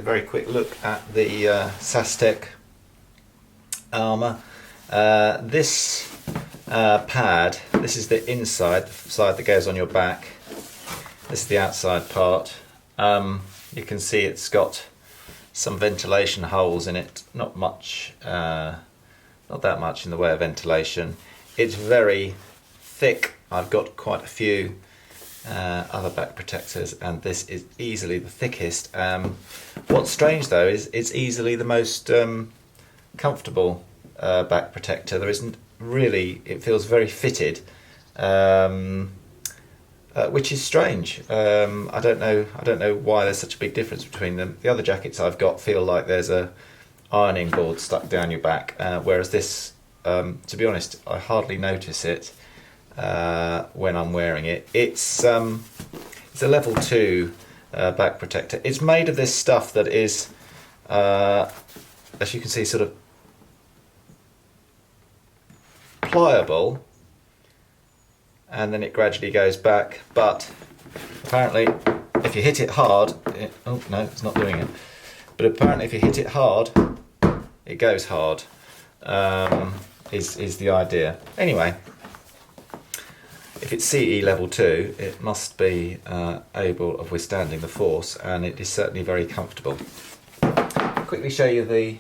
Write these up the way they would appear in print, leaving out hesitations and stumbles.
very quick look at the Sastec armour. This pad, this is the inside, the side that goes on your back. This is the outside part. You can see it's got some ventilation holes in it. Not much, not that much in the way of ventilation. It's very thick. I've got quite a few other back protectors, and this is easily the thickest. What's strange though is it's easily the most comfortable back protector. There isn't really, it feels very fitted, which is strange. I don't know why there's such a big difference between them. The other jackets I've got feel like there's a ironing board stuck down your back, whereas this, to be honest, I hardly notice it when I'm wearing it. It's a level 2 back protector. It's made of this stuff that is, as you can see, sort of pliable, and then it gradually goes back, but apparently if you hit it hard, oh no, it's not doing it, but apparently if you hit it hard, it goes hard, is the idea. Anyway, if it's CE level 2, it must be able of withstanding the force, and it is certainly very comfortable. I'll quickly show you the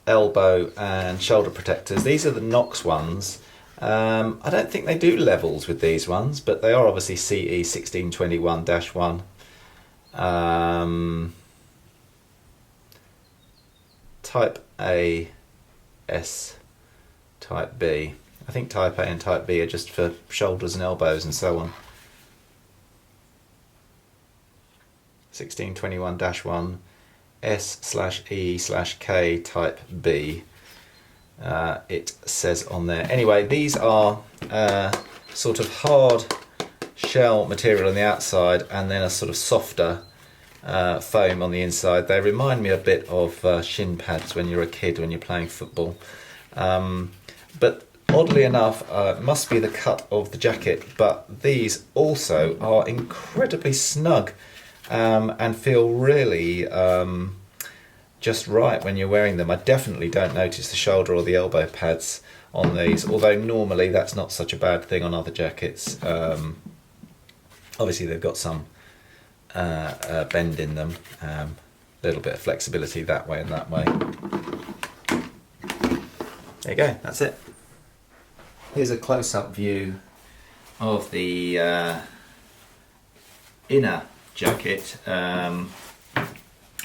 elbow and shoulder protectors. These are the Knox ones. I don't think they do levels with these ones, but they are obviously CE 1621-1. Type A, S, Type B. I think Type A and Type B are just for shoulders and elbows and so on. 1621-1, S/E/K Type B. It says on there. Anyway, these are sort of hard shell material on the outside and then a sort of softer foam on the inside. They remind me a bit of shin pads when you're a kid, when you're playing football. But oddly enough, it must be the cut of the jacket, but these also are incredibly snug and feel really just right when you're wearing them. I definitely don't notice the shoulder or the elbow pads on these, although normally that's not such a bad thing on other jackets. Obviously they've got some bend in them, a little bit of flexibility that way and that way. There you go, that's it. Here's a close-up view of the inner jacket.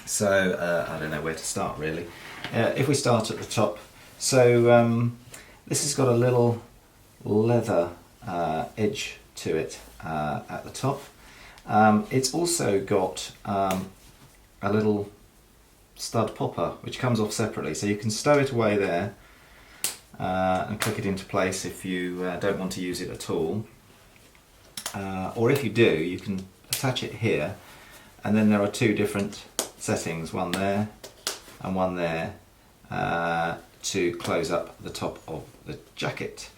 So I don't know where to start really. If we start at the top, so this has got a little leather edge to it at the top. It's also got a little stud popper which comes off separately, so you can stow it away there and click it into place if you don't want to use it at all, or if you do, you can attach it here, and then there are two different settings, one there and one there, to close up the top of the jacket.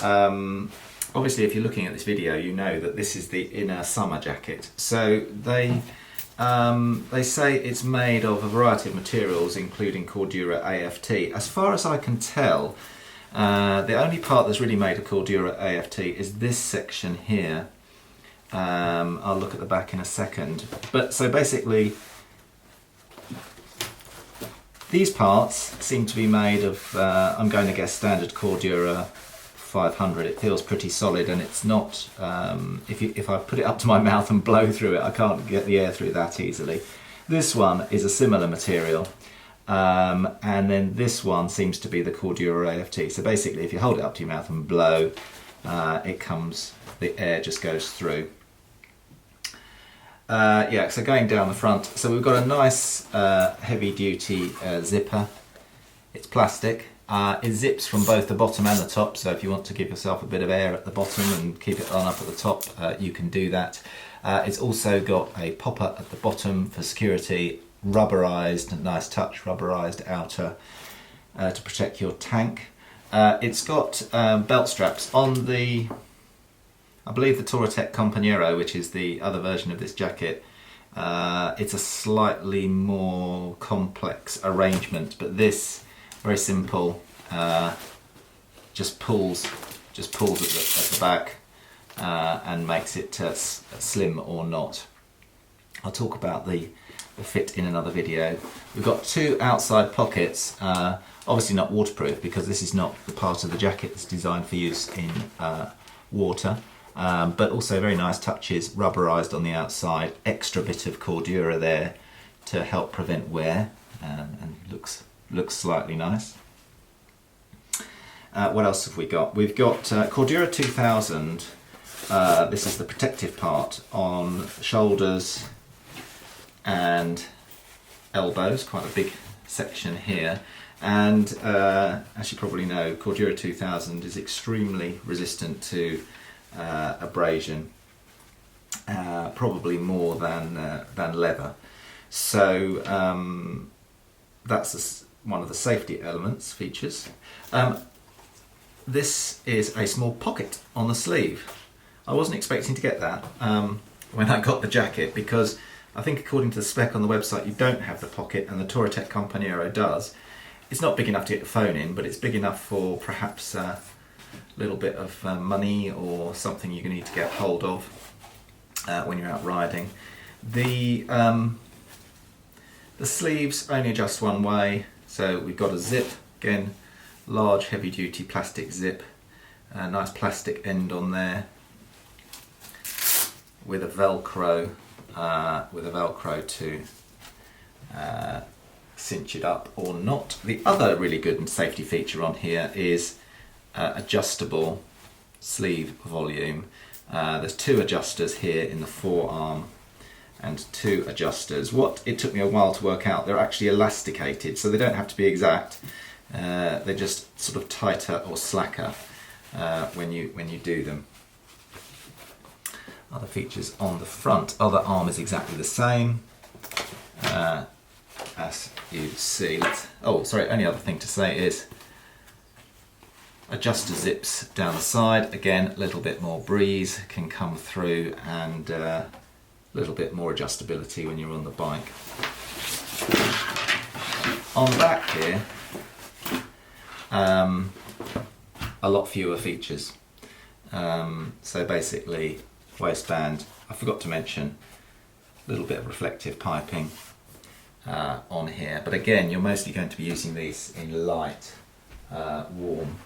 Obviously if you're looking at this video, you know that this is the inner summer jacket. So they say it's made of a variety of materials including Cordura AFT. As far as I can tell, the only part that's really made of Cordura AFT is this section here. I'll look at the back in a second. But so basically these parts seem to be made of, I'm going to guess, standard Cordura 500. It feels pretty solid, and it's not, if I put it up to my mouth and blow through it, I can't get the air through that easily. This one is a similar material, and then this one seems to be the Cordura AFT. So basically if you hold it up to your mouth and blow, it comes, the air just goes through. Yeah, so going down the front, so we've got a nice heavy duty zipper. It's plastic. It zips from both the bottom and the top, so if you want to give yourself a bit of air at the bottom and keep it on up at the top, you can do that. It's also got a popper at the bottom for security, rubberized, nice touch, rubberized outer to protect your tank. It's got belt straps on the I believe the Touratech Compañero, which is the other version of this jacket, it's a slightly more complex arrangement, but this, very simple, just pulls at the back and makes it slim or not. I'll talk about the fit in another video. We've got two outside pockets, obviously not waterproof because this is not the part of the jacket that's designed for use in water, but also very nice touches, rubberized on the outside, extra bit of Cordura there to help prevent wear, and looks slightly nice. What else have we got? We've got Cordura 2000. This is the protective part on shoulders and elbows, quite a big section here. And as you probably know, Cordura 2000 is extremely resistant to abrasion, probably more than leather. So that's one of the safety elements, features. This is a small pocket on the sleeve. I wasn't expecting to get that when I got the jacket, because I think according to the spec on the website you don't have the pocket, and the Touratech Compañero does. It's not big enough to get the phone in, but it's big enough for perhaps a little bit of money or something you need to get hold of when you're out riding. The sleeves only adjust one way, so we've got a zip, again large heavy duty plastic zip, a nice plastic end on there with a velcro to cinch it up or not. The other really good safety feature on here is adjustable sleeve volume. There's two adjusters here in the forearm and two adjusters. What it took me a while to work out, they're actually elasticated, so they don't have to be exact. They're just sort of tighter or slacker when you do them. Other features on the front, other arm is exactly the same as you see. Only other thing to say is adjuster zips down the side. Again, a little bit more breeze can come through, and a little bit more adjustability when you're on the bike. On the back here, a lot fewer features. So basically, waistband, I forgot to mention, a little bit of reflective piping on here, but again you're mostly going to be using these in light, warm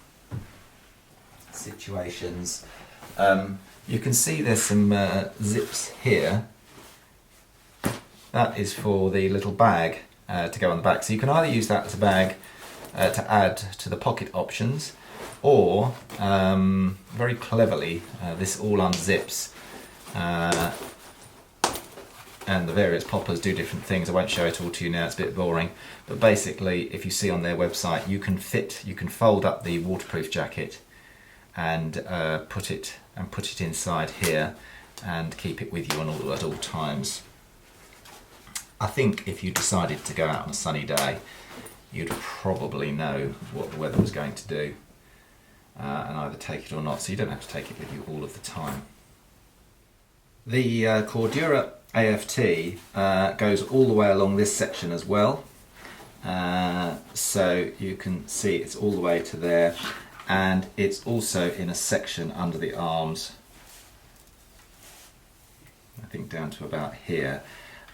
situations. You can see there's some zips here. That is for the little bag to go on the back, so you can either use that as a bag to add to the pocket options, or very cleverly this all unzips, and the various poppers do different things. I won't show it all to you now, it's a bit boring, but basically if you see on their website, you can fold up the waterproof jacket and put it inside here and keep it with you at all times. I think if you decided to go out on a sunny day, you'd probably know what the weather was going to do and either take it or not, so you don't have to take it with you all of the time. The Cordura AFT goes all the way along this section as well, so you can see it's all the way to there, and it's also in a section under the arms, I think down to about here.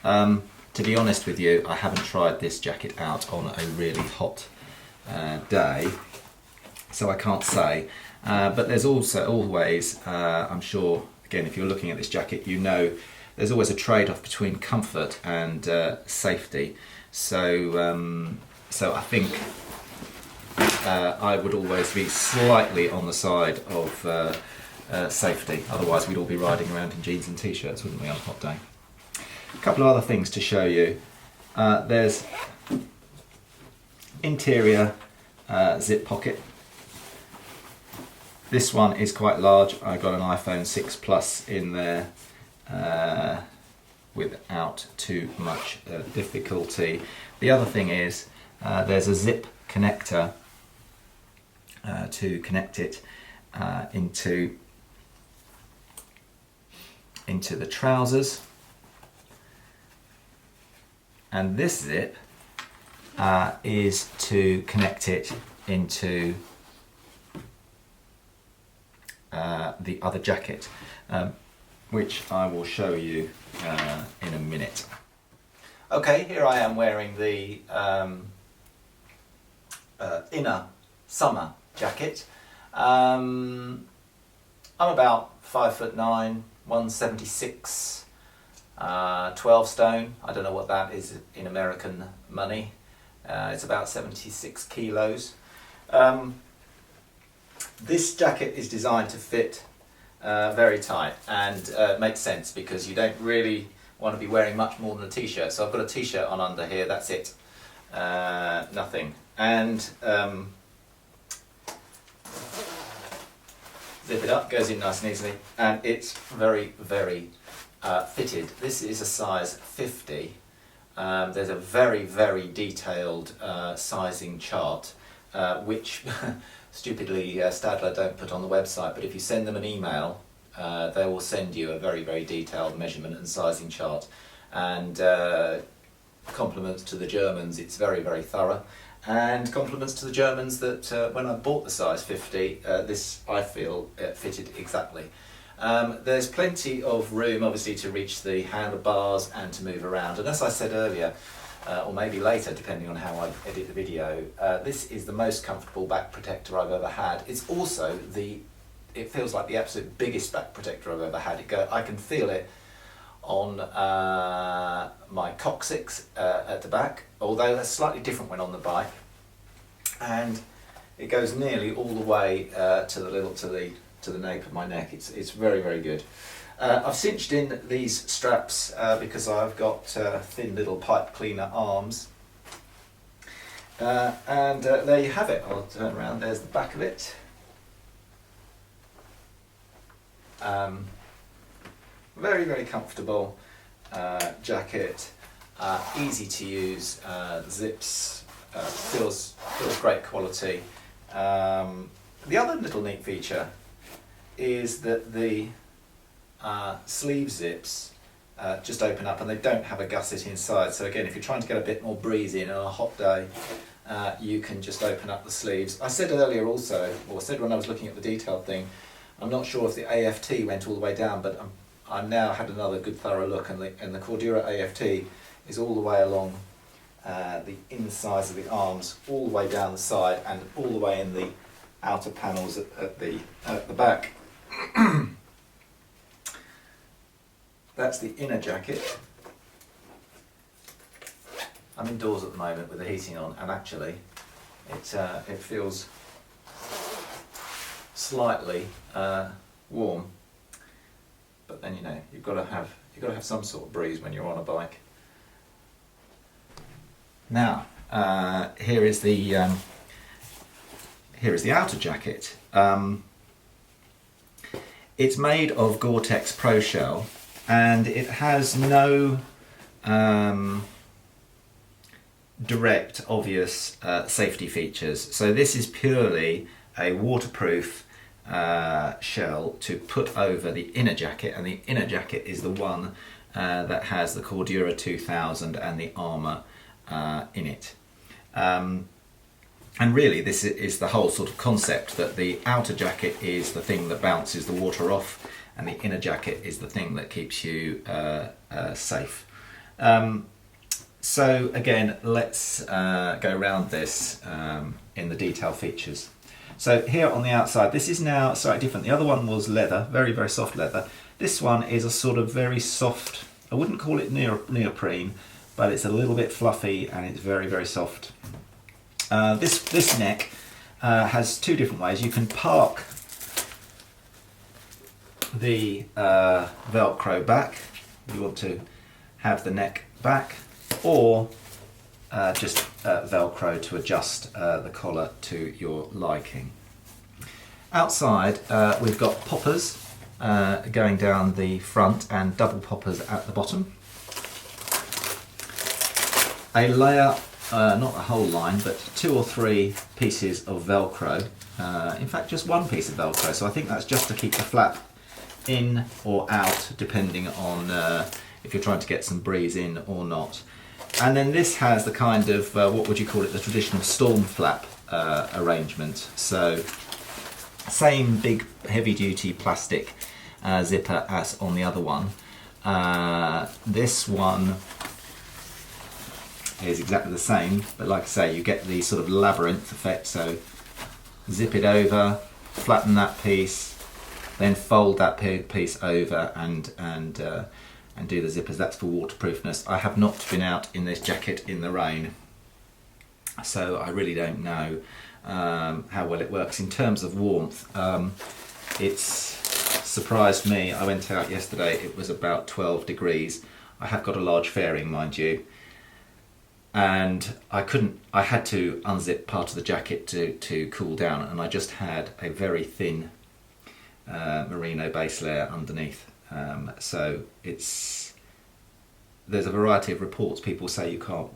To be honest with you, I haven't tried this jacket out on a really hot day, so I can't say, but there's also always, I'm sure, again if you're looking at this jacket, you know there's always a trade-off between comfort and safety, so I think I would always be slightly on the side of safety, otherwise we'd all be riding around in jeans and t-shirts, wouldn't we, on a hot day. A couple of other things to show you. There's interior zip pocket. This one is quite large. I got an iPhone 6 Plus in there without too much difficulty. The other thing is there's a zip connector to connect it into into the trousers, and this zip is to connect it into the other jacket, which I will show you in a minute. Okay, here I am wearing the inner summer jacket. I'm about 5'9", 176, 12 stone. I don't know what that is in American money. It's about 76 kilos. This jacket is designed to fit very tight, and makes sense because you don't really want to be wearing much more than a t-shirt. So I've got a t-shirt on under here, that's it, nothing. And zip it up, goes in nice and easily, and it's very, very fitted. This is a size 50. There's a very, very detailed sizing chart, which stupidly Stadler don't put on the website, but if you send them an email, they will send you a very, very detailed measurement and sizing chart. And compliments to the Germans, it's very, very thorough. And compliments to the Germans that when I bought the size 50, this, I feel, fitted exactly. There's plenty of room, obviously, to reach the handlebars and to move around. And as I said earlier, or maybe later, depending on how I edit the video, this is the most comfortable back protector I've ever had. It's also it feels like the absolute biggest back protector I've ever had. I can feel it on my coccyx at the back, although that's slightly different when on the bike, and it goes nearly all the way to the nape of my neck. It's very, very good. I've cinched in these straps because I've got thin little pipe cleaner arms, and there you have it. I'll turn around. There's the back of it. Very, very comfortable jacket, easy to use, zips, feels great quality. The other little neat feature is that the sleeve zips just open up and they don't have a gusset inside. So again, if you're trying to get a bit more breeze in on a hot day, you can just open up the sleeves. I said earlier also, or I said when I was looking at the detailed thing, I'm not sure if the AFT went all the way down, but I've now had another good thorough look, and the Cordura AFT is all the way along the insides of the arms, all the way down the side, and all the way in the outer panels at the back. That's the inner jacket. I'm indoors at the moment with the heating on, and actually it feels slightly warm, but then you've got to have some sort of breeze when you're on a bike. Now here is the outer jacket. It's made of Gore-Tex Pro Shell, and it has no direct, obvious safety features. So this is purely a waterproof shell to put over the inner jacket, and the inner jacket is the one that has the Cordura 2000 and the armour in it. And really this is the whole sort of concept, that the outer jacket is the thing that bounces the water off, and the inner jacket is the thing that keeps you safe. So again, let's go around this in the detail features. So here on the outside, this is now slightly different. The other one was leather, very, very soft leather. This one is a sort of very soft, I wouldn't call it neoprene, but it's a little bit fluffy and it's very, very soft. This neck has two different ways. You can park the Velcro back if you want to have the neck back, or just Velcro to adjust the collar to your liking. Outside we've got poppers going down the front and double poppers at the bottom. A layer, not a whole line, but 2 or 3 pieces of Velcro. In fact, just one piece of Velcro, so I think that's just to keep the flap in or out depending on if you're trying to get some breeze in or not. And then this has the kind of, what would you call it, the traditional storm flap arrangement. So same big heavy duty plastic zipper as on the other one. This one is exactly the same, but like I say, you get the sort of labyrinth effect. So zip it over, flatten that piece, then fold that piece over and do the zippers. That's for waterproofness. I have not been out in this jacket in the rain, so I really don't know how well it works in terms of warmth. It's surprised me. I went out yesterday, it was about 12 degrees. I have got a large fairing, mind you, and I had to unzip part of the jacket to cool down, and I just had a very thin merino base layer underneath. So there's a variety of reports. People say you can't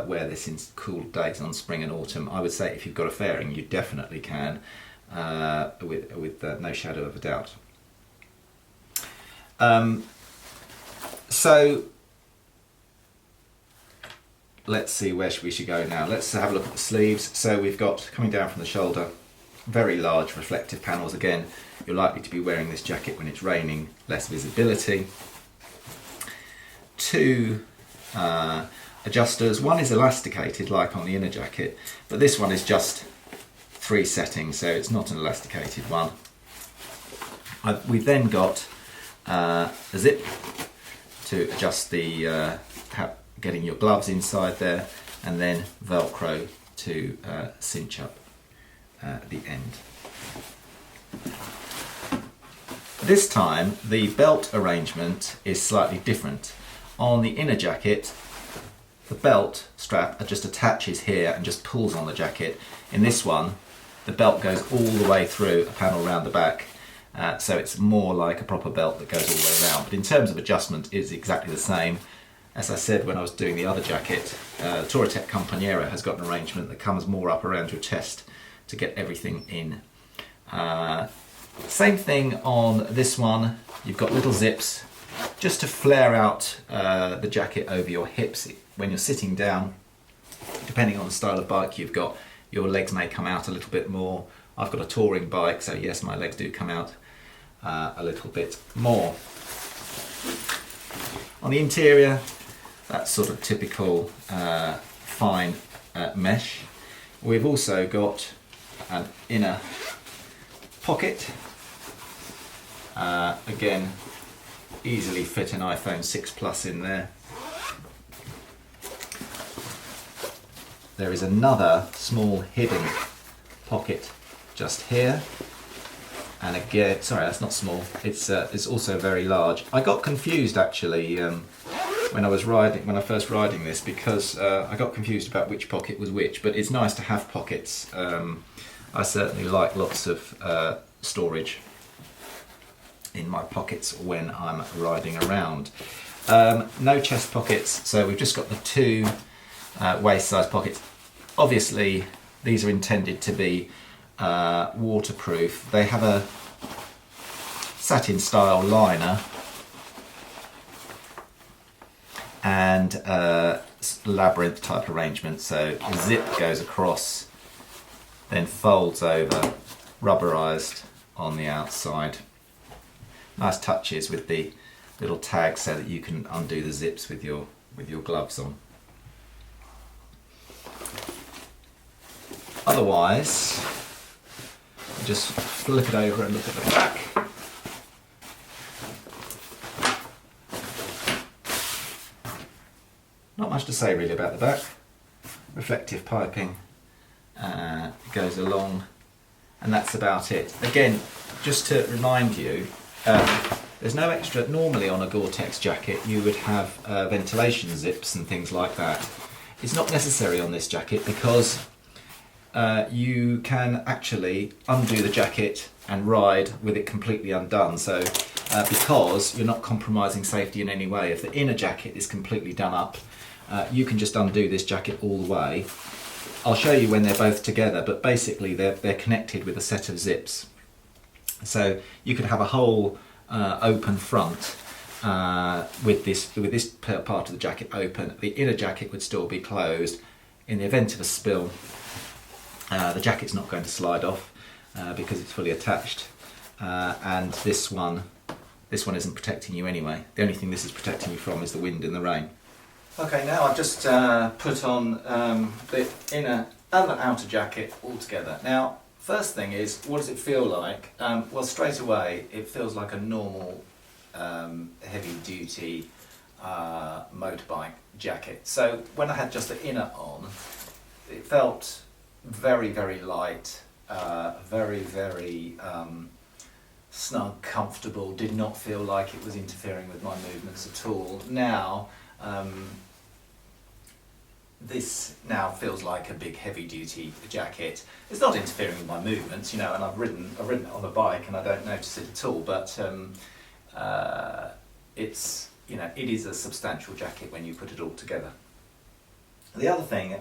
wear this in cool days on spring and autumn. I would say if you've got a fairing, you definitely can, with no shadow of a doubt. So let's see where we should go now. Let's have a look at the sleeves. So we've got, coming down from the shoulder, very large reflective panels. Again, you're likely to be wearing this jacket when it's raining, less visibility. Two adjusters. One is elasticated like on the inner jacket, but this one is just 3 settings, so it's not an elasticated one. We've then got a zip to adjust the getting your gloves inside there, and then Velcro to cinch up the end. This time the belt arrangement is slightly different. On the inner jacket, the belt strap just attaches here and just pulls on the jacket. In this one, the belt goes all the way through a panel around the back, so it's more like a proper belt that goes all the way around. But in terms of adjustment, it's exactly the same. As I said when I was doing the other jacket, Touratech Compañero has got an arrangement that comes more up around your chest to get everything in. Same thing on this one. You've got little zips just to flare out the jacket over your hips when you're sitting down. Depending on the style of bike you've got, your legs may come out a little bit more. I've got a touring bike, so yes, my legs do come out a little bit more. On the interior, that's sort of typical fine mesh. We've also got an inner pocket. Again, easily fit an iPhone 6 Plus in there. There is another small hidden pocket just here, and again, sorry, that's not small. It's also very large. I got confused actually when I first riding this, because I got confused about which pocket was which. But it's nice to have pockets. I certainly like lots of storage in my pockets when I'm riding around. No chest pockets, so we've just got the 2 waist size pockets. Obviously these are intended to be waterproof. They have a satin style liner and labyrinth type arrangement, so the zip goes across, then folds over, rubberized on the outside. Nice touches with the little tag so that you can undo the zips with your gloves on. Otherwise, just flip it over and look at the back. Not much to say really about the back. Reflective piping goes along, and that's about it. Again, just to remind you, there's no extra. Normally on a Gore-Tex jacket you would have ventilation zips and things like that. It's not necessary on this jacket because you can actually undo the jacket and ride with it completely undone. So because you're not compromising safety in any way, if the inner jacket is completely done up, you can just undo this jacket all the way. I'll show you when they're both together, but basically they're connected with a set of zips. So you could have a whole open front with this part of the jacket open. The inner jacket would still be closed. In the event of a spill, the jacket's not going to slide off because it's fully attached, and this one isn't protecting you anyway. The only thing this is protecting you from is the wind and the rain. Okay, now I've just put on the inner and the outer jacket all together. Now, first thing is, what does it feel like? Well, straight away, it feels like a normal heavy-duty motorbike jacket. So when I had just the inner on, it felt very, very light, very, very snug, comfortable, did not feel like it was interfering with my movements at all. Now, this now feels like a big heavy-duty jacket. It's not interfering with my movements, you know, and I've ridden it on the bike and I don't notice it at all, but it's, you know, it is a substantial jacket when you put it all together. The other thing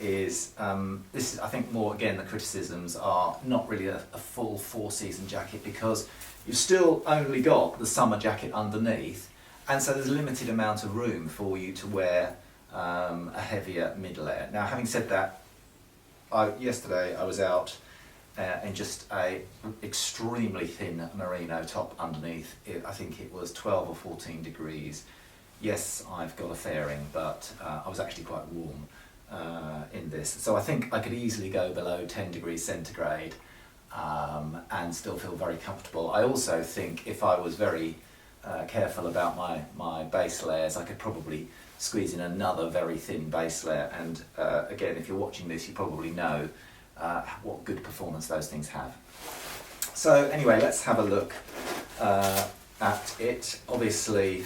is, this is, I think, more, again, the criticisms are not really a full four-season jacket, because you've still only got the summer jacket underneath, and so there's a limited amount of room for you to wear a heavier mid-layer. Now, having said that, yesterday I was out in just a extremely thin merino top underneath. I think it was 12 or 14 degrees. Yes, I've got a fairing, but I was actually quite warm in this. So I think I could easily go below 10 degrees centigrade and still feel very comfortable. I also think if I was very careful about my base layers, I could probably squeeze in another very thin base layer, and again, if you're watching this, you probably know what good performance those things have. So anyway, let's have a look at it. Obviously,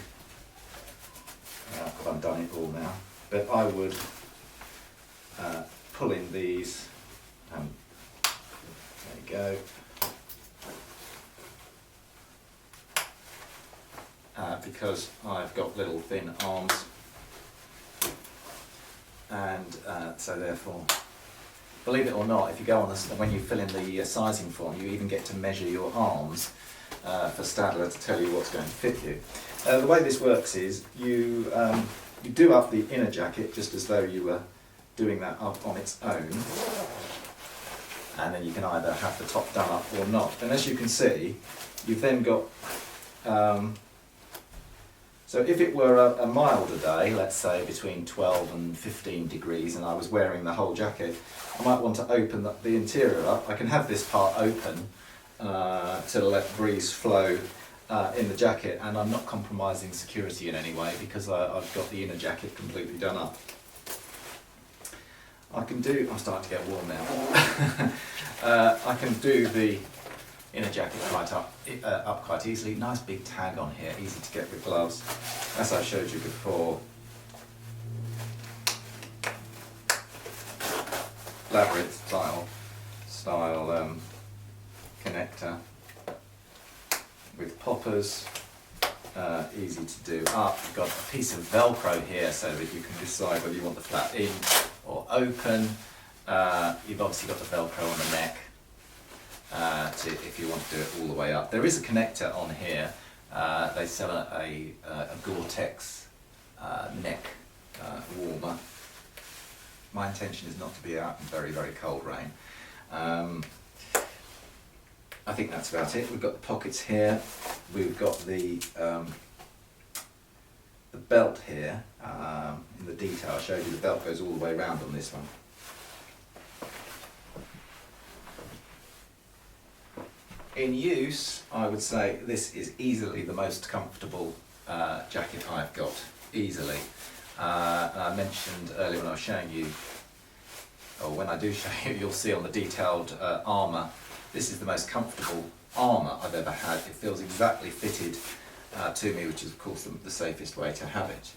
I've undone it all now, but I would pull in these, there you go, because I've got little thin arms, and so therefore, believe it or not, if you go on this, when you fill in the sizing form, you even get to measure your arms for Stadler to tell you what's going to fit you. The way this works is you do up the inner jacket just as though you were doing that up on its own, and then you can either have the top done up or not. And as you can see, you've then got so if it were a milder day, let's say between 12 and 15 degrees, and I was wearing the whole jacket, I might want to open the interior up. I can have this part open to let breeze flow in the jacket, and I'm not compromising security in any way because I've got the inner jacket completely done up. I'm starting to get warm now. I can do the inner jacket right up quite easily. Nice big tag on here, easy to get with gloves, as I showed you before. Labyrinth style connector with poppers, easy to do up. You've got a piece of Velcro here so that you can decide whether you want the flap in or open. You've obviously got the Velcro on the neck. If you want to do it all the way up. There is a connector on here. They sell a Gore-Tex neck warmer. My intention is not to be out in very, very cold rain. I think that's about it. We've got the pockets here. We've got the belt here. In the detail I showed you, the belt goes all the way around on this one. In use, I would say this is easily the most comfortable jacket I've got, easily. And I mentioned earlier when I was showing you, or when I do show you, you'll see on the detailed armour, this is the most comfortable armour I've ever had. It feels exactly fitted to me, which is of course the safest way to have it.